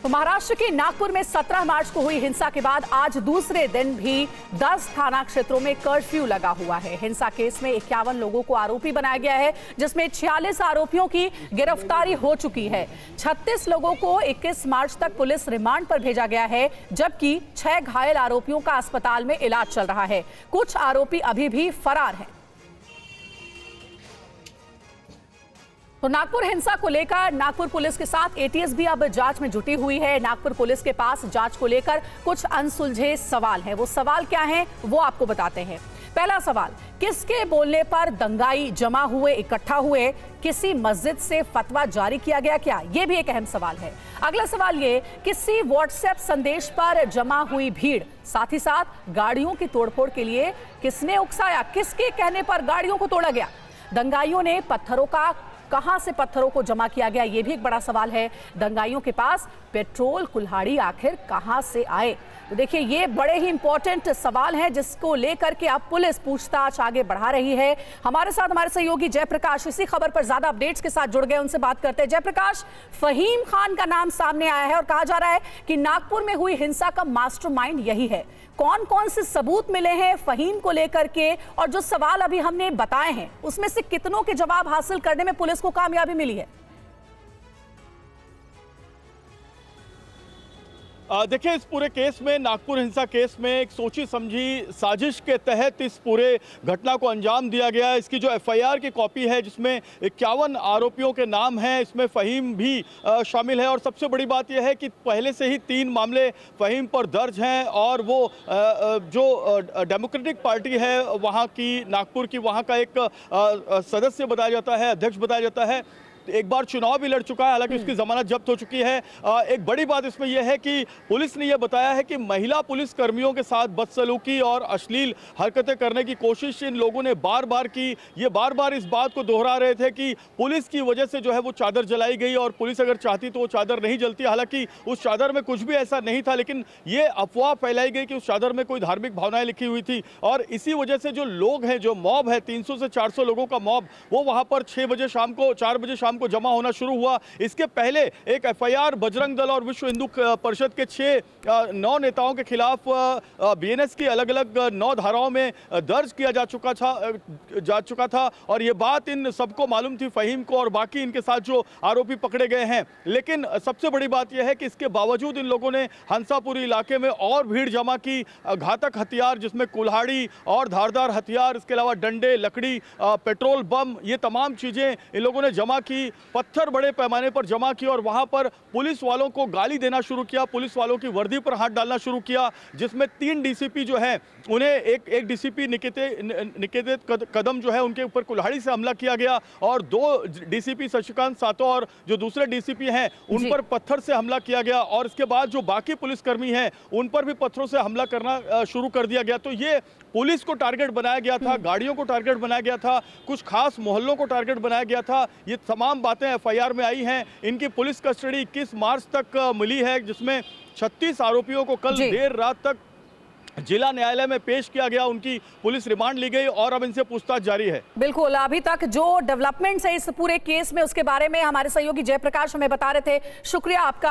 तो महाराष्ट्र के नागपुर में 17 मार्च को हुई हिंसा के बाद आज दूसरे दिन भी 10 थाना क्षेत्रों में कर्फ्यू लगा हुआ है। हिंसा केस में 51 लोगों को आरोपी बनाया गया है, जिसमें 46 आरोपियों की गिरफ्तारी हो चुकी है। 36 लोगों को 21 मार्च तक पुलिस रिमांड पर भेजा गया है, जबकि 6 घायल आरोपियों का अस्पताल में इलाज चल रहा है। कुछ आरोपी अभी भी फरार हैं। तो नागपुर हिंसा को लेकर नागपुर पुलिस के साथ एटीएस भी अब जांच में जुटी हुई है। नागपुर पुलिस के पास जांच को लेकर कुछ अनसुलझे सवाल हैं। वो सवाल क्या हैं वो आपको बताते हैं। पहला सवाल, किसके बोलने पर दंगाई जमा हुए, इकट्ठा हुए? किसी मस्जिद से फतवा जारी किया गया क्या? ये भी एक अहम सवाल है। अगला सवाल ये, किसी व्हाट्सएप संदेश पर जमा हुई भीड़, साथ ही साथ गाड़ियों की तोड़फोड़ के लिए किसने उकसाया? किसके कहने पर गाड़ियों को तोड़ा गया? दंगाइयों ने कहां से पत्थरों को जमा किया गया, यह भी एक बड़ा सवाल है। दंगाइयों के पास पेट्रोल कुल्हाड़ी आखिर कहां से आए? तो देखिए, ये बड़े ही इंपॉर्टेंट सवाल हैं जिसको लेकर के अब पुलिस पूछताछ आगे बढ़ा रही है। हमारे साथ हमारे सहयोगी जयप्रकाश इसी खबर पर ज्यादा अपडेट्स के साथ जुड़ गए, उनसे बात करते हैं। जयप्रकाश, फहीम खान का नाम सामने आया है और कहा जा रहा है कि नागपुर में हुई हिंसा का मास्टरमाइंड यही है। कौन कौन से सबूत मिले हैं फहीम को लेकर के, और जो सवाल अभी हमने बताए हैं उसमें से कितनों के जवाब हासिल करने में पुलिस को कामयाबी मिली है? देखिए, इस पूरे केस में, नागपुर हिंसा केस में एक सोची समझी साजिश के तहत इस पूरे घटना को अंजाम दिया गया है। इसकी जो एफआईआर की कॉपी है, जिसमें 51 आरोपियों के नाम हैं, इसमें फ़हीम भी शामिल है। और सबसे बड़ी बात यह है कि पहले से ही 3 मामले फ़हीम पर दर्ज हैं और वो जो डेमोक्रेटिक पार्टी है वहाँ की, नागपुर की, वहाँ का एक सदस्य बताया जाता है, अध्यक्ष बताया जाता है। एक बार चुनाव भी लड़ चुका है, हालांकि उसकी जमानत जब्त हो चुकी है। एक बड़ी बात इसमें यह है कि पुलिस ने यह बताया है कि महिला पुलिस कर्मियों के साथ बदसलूकी और अश्लील हरकतें करने की कोशिश इन लोगों ने बार बार की। ये बार बार इस बात को दोहरा रहे थे कि पुलिस की वजह से जो है वो चादर जलाई गई और पुलिस अगर चाहती तो वो चादर नहीं जलती। हालांकि उस चादर में कुछ भी ऐसा नहीं था, लेकिन ये अफवाह फैलाई गई कि उस चादर में कोई धार्मिक भावनाएं लिखी हुई थी। और इसी वजह से जो लोग हैं, जो मॉब है, 300 से 400 लोगों का मॉब, वो वहां पर 4 बजे शाम को जमा होना शुरू हुआ। इसके पहले एक एफआईआर बजरंग दल और विश्व हिंदू परिषद के 9 नेताओं के खिलाफ बीएनएस की अलग अलग 9 धाराओं में दर्ज किया जा चुका था। और ये बात इन सबको मालूम थी, फहीम को और बाकी इनके साथ जो आरोपी पकड़े गए हैं। लेकिन सबसे बड़ी बात यह है कि इसके बावजूद इन लोगों ने हंसापुरी इलाके में और भीड़ जमा की। घातक हथियार, जिसमें कुल्हाड़ी और धारदार हथियार, इसके अलावा डंडे, लकड़ी, पेट्रोल बम, ये तमाम चीजें इन लोगों ने जमा की। पत्थर बड़े पैमाने पर जमा किया और वहां पर पुलिस वालों को गाली देना शुरू किया, पुलिस वालों की वर्दी पर हाथ डालना शुरू किया, जिसमें 3 डीसीपी जो है उन्हें एक डीसीपी निकेतित कदम जो है उनके ऊपर कुल्हाड़ी से हमला किया गया और 2 डीसीपी शशिकांत सातो और जो दूसरे डीसीपी हैं उन पर पत्थर से हमला किया गया। और इसके बाद जो बाकी पुलिसकर्मी हैं उन पर भी पत्थरों से हमला करना शुरू कर दिया गया। तो ये पुलिस को टारगेट बनाया गया था, गाड़ियों को टारगेट बनाया गया था, कुछ खास मोहल्लों को टारगेट बनाया गया था। ये तमाम बातें एफआईआर में आई हैं। इनकी पुलिस कस्टडी 21 मार्च तक मिली है, जिसमें 36 आरोपियों को कल देर रात तक जिला न्यायालय में पेश किया गया, उनकी पुलिस रिमांड ली गई और अब इनसे पूछताछ जारी है। बिल्कुल, अभी तक जो डेवलपमेंट्स है इस पूरे केस में, उसके बारे में हमारे सहयोगी जयप्रकाश हमें बता रहे थे। शुक्रिया आपका।